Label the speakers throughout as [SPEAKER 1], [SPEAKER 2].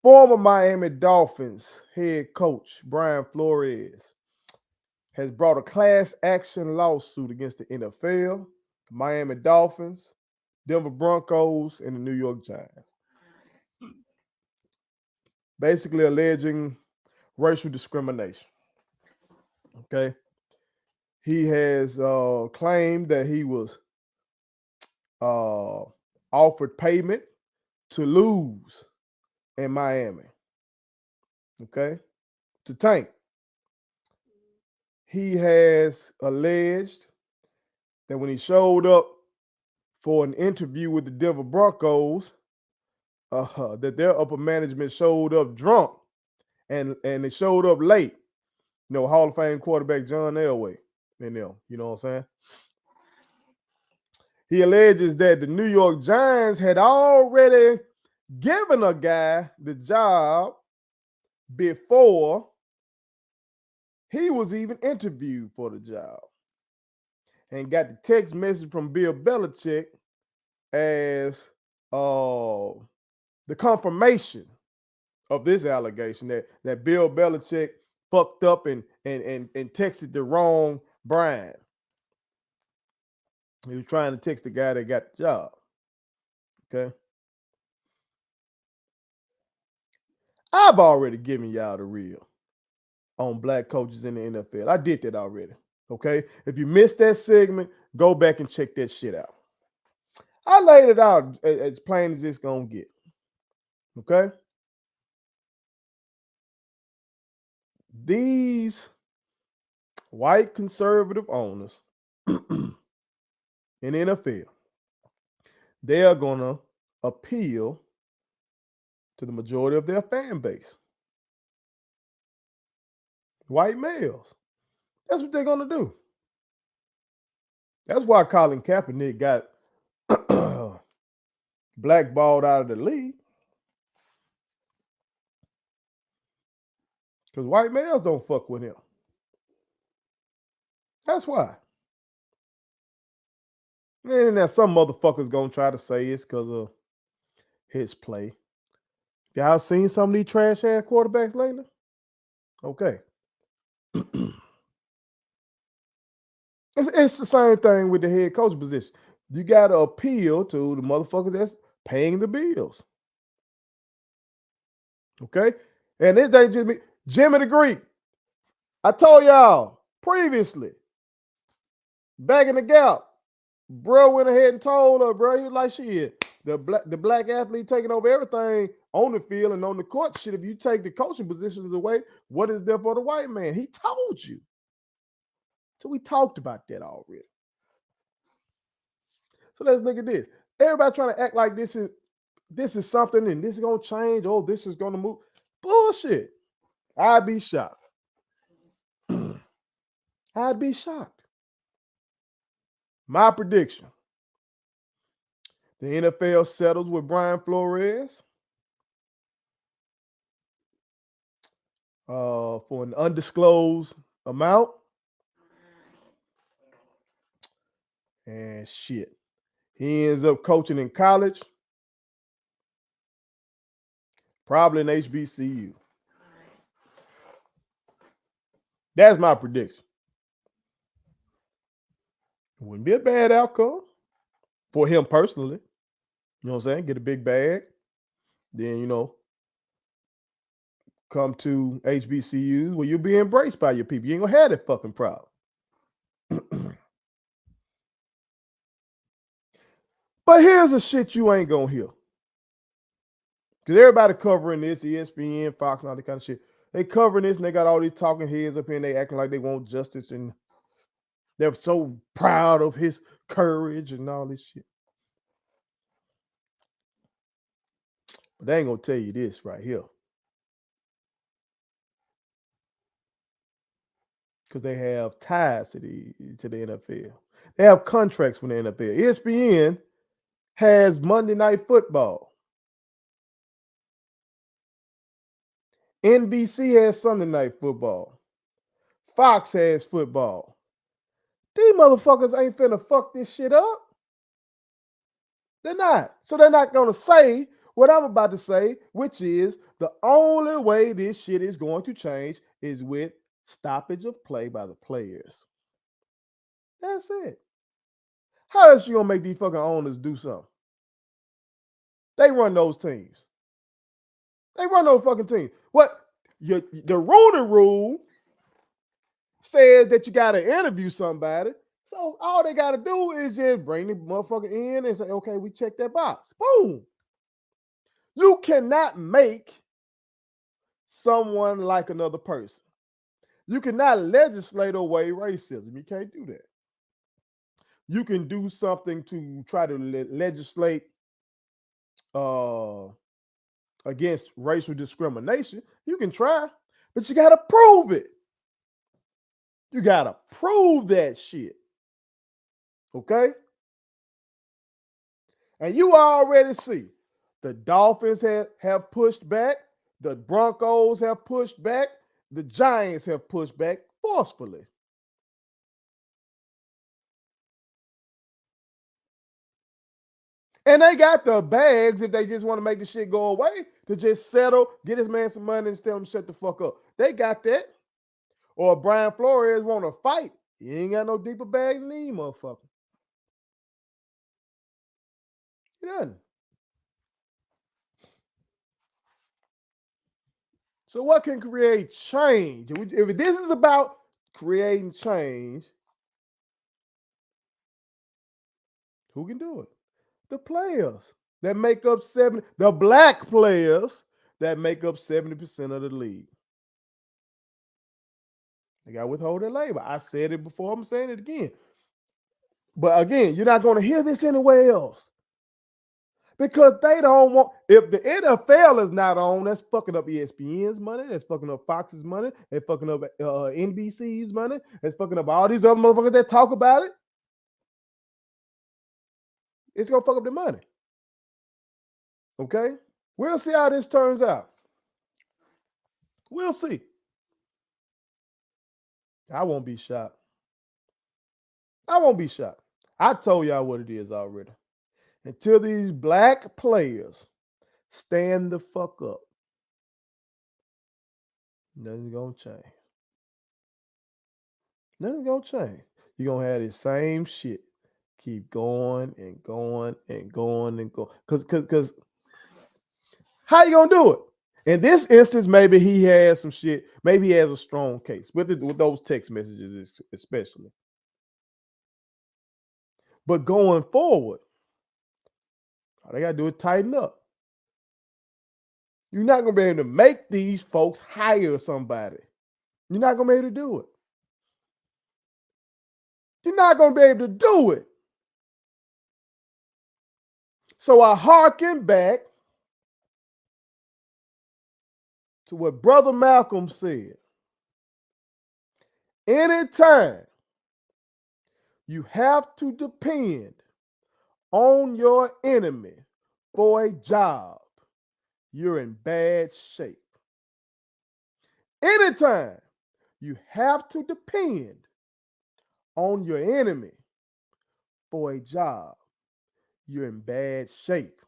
[SPEAKER 1] Former Miami Dolphins head coach Brian Flores has brought a class action lawsuit against the NFL, Miami Dolphins, Denver Broncos, and the New York Giants, basically alleging racial discrimination. Okay. He has claimed that he was uh, offered payment to lose in Miami. Okay. To tank. He has alleged that when he showed up for an interview with the Denver Broncos, that their upper management showed up drunk and they showed up late. Hall of Fame quarterback John Elway and them. You know what I'm saying? He alleges that the New York Giants had already given a guy the job before he was even interviewed for the job, and got the text message from Bill Belichick as the confirmation of this allegation that Bill Belichick fucked up and texted the wrong Brian. He was trying to text the guy that got the job. Okay. I've already given y'all the real on black coaches in the NFL. I did that already. Okay. If you missed that segment, go back and check that shit out. I laid it out as plain as it's gonna get. Okay. These white conservative owners in the NFL, they are gonna appeal to the majority of their fan base. White males. That's what they're gonna do. That's why Colin Kaepernick got blackballed out of the league. Because white males don't fuck with him. That's why. And now some motherfuckers gonna try to say it's because of his play. Y'all seen some of these trash ass quarterbacks lately? Okay. It's the same thing with the head coach position. You got to appeal to the motherfuckers that's paying the bills. Okay? And this ain't just me. Jimmy the Greek. I told y'all previously, back in the gap, bro went ahead and told her, bro, he was like, shit, the black athlete taking over everything on the field and on the court. Shit, if you take the coaching positions away, what is there for the white man? He told you. So we talked about that already. So let's look at this. Everybody trying to act like this is something and this is gonna change. Oh, this is gonna move. Bullshit. I'd be shocked. I'd be shocked. My prediction: the NFL settles with Brian Flores for an undisclosed amount. And shit. He ends up coaching in college, probably in HBCU. That's my prediction. It wouldn't be a bad outcome for him personally. You know what I'm saying? Get a big bag. Then, come to HBCU where you'll be embraced by your people. You ain't gonna have that fucking problem. But here's the shit you ain't gonna hear. Because everybody covering this, ESPN, Fox, and all that kind of shit. They covering this and they got all these talking heads up here and they acting like they want justice and they're so proud of his courage and all this shit. But they ain't gonna tell you this right here. Because they have ties to the NFL. They have contracts with the NFL. ESPN has Monday Night Football. NBC has Sunday Night Football. Fox has football. These motherfuckers ain't finna fuck this shit up. They're not. So they're not gonna say, what I'm about to say, which is the only way this shit is going to change is with stoppage of play by the players. That's it. How else you gonna make these fucking owners do something? They run those teams. They run those fucking teams. What? The Rooney Rule says that you got to interview somebody. So all they got to do is just bring the motherfucker in and say, okay, we check that box. Boom. You cannot make someone like another person. You cannot legislate away racism. You can't do that. You can do something to try to legislate against racial discrimination. You can try, but you got to prove it. You got to prove that shit. Okay? And you already see the Dolphins have pushed back, the Broncos have pushed back, the Giants have pushed back forcefully. And they got the bags if they just want to make the shit go away to just settle, get this man some money and tell him shut the fuck up. They got that. Or Brian Flores want to fight. He ain't got no deeper bag than these motherfuckers. He doesn't. So what can create change? If this is about creating change, who can do it? The players that make up the black players that make up 70% of the league. They got withholding labor. I said it before, I'm saying it again. But again, you're not going to hear this anywhere else. Because they don't want, if the NFL is not on, that's fucking up ESPN's money, that's fucking up Fox's money, that's fucking up NBC's money, that's fucking up all these other motherfuckers that talk about it. It's going to fuck up the money. Okay? We'll see how this turns out. We'll see. I won't be shocked. I won't be shocked. I told y'all what it is already. Until these black players stand the fuck up, nothing's gonna change. Nothing's gonna change. You're gonna have the same shit. Keep going and going and going and going. Cause how you gonna do it? In this instance, maybe he has some shit. Maybe he has a strong case with those text messages, especially. But going forward, all they gotta do is tighten up. You're not gonna be able to make these folks hire somebody. You're not gonna be able to do it. You're not gonna be able to do it. So I hearken back to what Brother Malcolm said. Anytime you have to depend on your enemy for a job, you're in bad shape. Anytime you have to depend on your enemy for a job, you're in bad shape.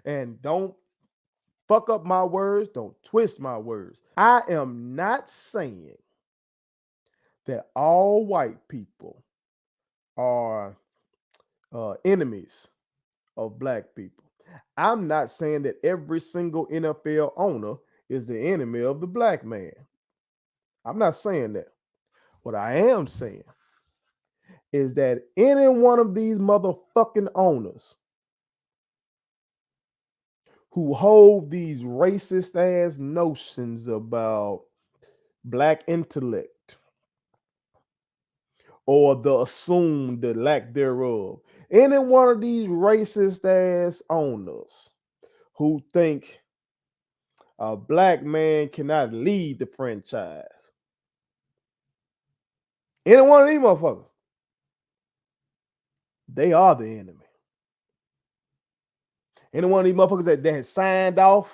[SPEAKER 1] And don't fuck up my words, don't twist my words. I am not saying that all white people are enemies of black people. I'm not saying that every single NFL owner is the enemy of the black man. I'm not saying that. What I am saying is that any one of these motherfucking owners who hold these racist ass notions about black intellect or the assumed lack thereof, any one of these racist ass owners who think a black man cannot lead the franchise, any one of these motherfuckers, they are the enemy. Any one of these motherfuckers that has signed off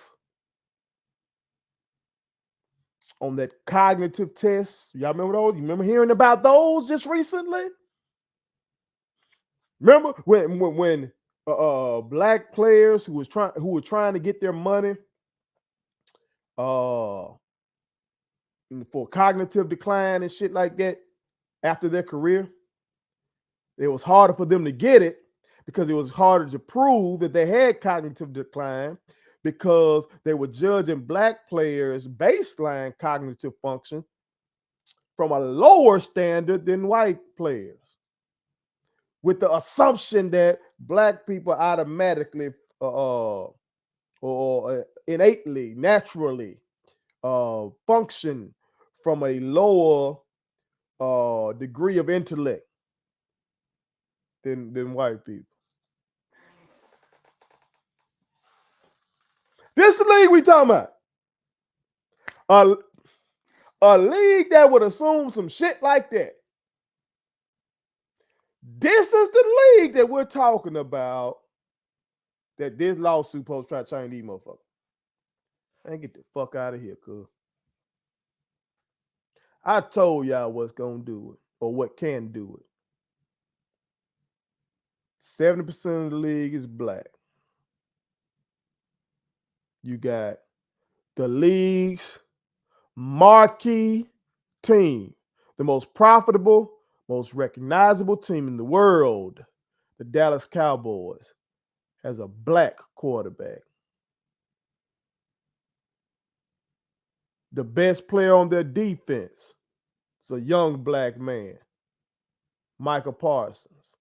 [SPEAKER 1] on that cognitive test. Y'all remember those? You remember hearing about those just recently? Remember when black players who were trying to get their money for cognitive decline and shit like that after their career. It was harder for them to get it because it was harder to prove that they had cognitive decline because they were judging black players' baseline cognitive function from a lower standard than white players, with the assumption that black people automatically or innately, naturally function from a lower degree of intellect than white people. This is the league we talking about. A league that would assume some shit like that. This is the league that we're talking about, that this lawsuit supposed to try to change these motherfuckers. Man, get the fuck out of here, cuz. I told y'all what's gonna do it, or what can do it. 70% of the league is black. You got the league's marquee team, the most profitable, most recognizable team in the world, the Dallas Cowboys, has a black quarterback. The best player on their defense is a young black man, Micah Parsons.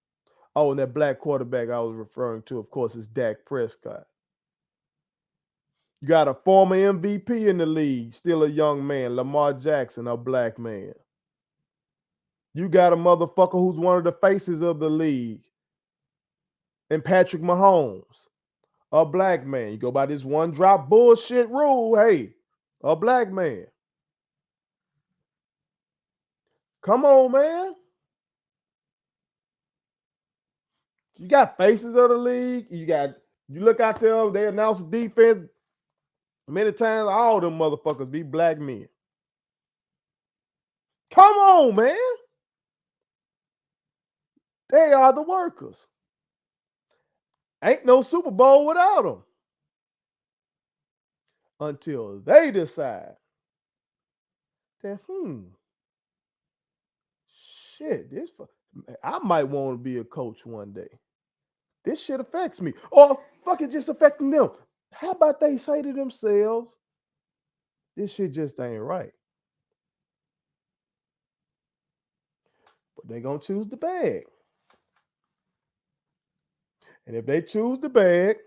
[SPEAKER 1] Oh, and that black quarterback I was referring to, of course, is Dak Prescott. You got a former MVP in the league, still a young man, Lamar Jackson, a black man. You got a motherfucker who's one of the faces of the league, and Patrick Mahomes, a black man. You go by this one drop bullshit rule, hey, a black man. Come on, man. You got faces of the league. You look out there, they announce the defense. Many times, all them motherfuckers be black men. Come on, man. They are the workers. Ain't no Super Bowl without them. Until they decide that, shit, I might want to be a coach one day. This shit affects me. Or fuck it, just affecting them. How about they say to themselves, this shit just ain't right. But they gonna choose the bag. And if they choose the bag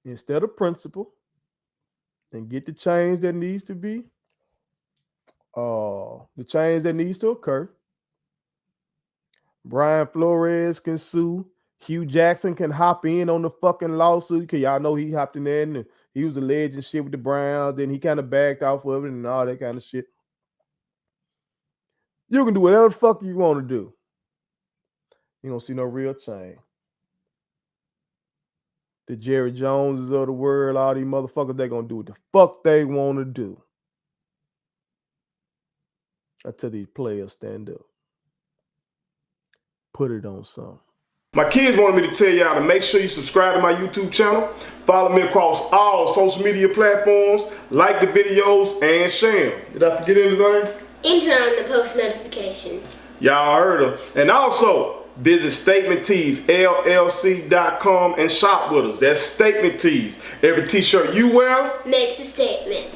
[SPEAKER 1] instead of principle and get the change that needs to be, the change that needs to occur, Brian Flores can sue. Hugh Jackson can hop in on the fucking lawsuit, because y'all know he hopped in there and he was alleged and shit with the Browns, then he kind of backed off of it and all that kind of shit. You can do whatever the fuck you want to do. You don't see no real change. The Jerry Joneses of the world, all these motherfuckers, they gonna do what the fuck they want to do until these players stand up. Put it on some. My kids wanted me to tell y'all to make sure you subscribe to my YouTube channel, follow me across all social media platforms, like the videos, and share them. Did I forget anything?
[SPEAKER 2] And turn on the post notifications.
[SPEAKER 1] Y'all heard them. And also, visit StatementTeesLLC.com and shop with us. That's Statement Tees. Every t-shirt you wear
[SPEAKER 2] makes a statement.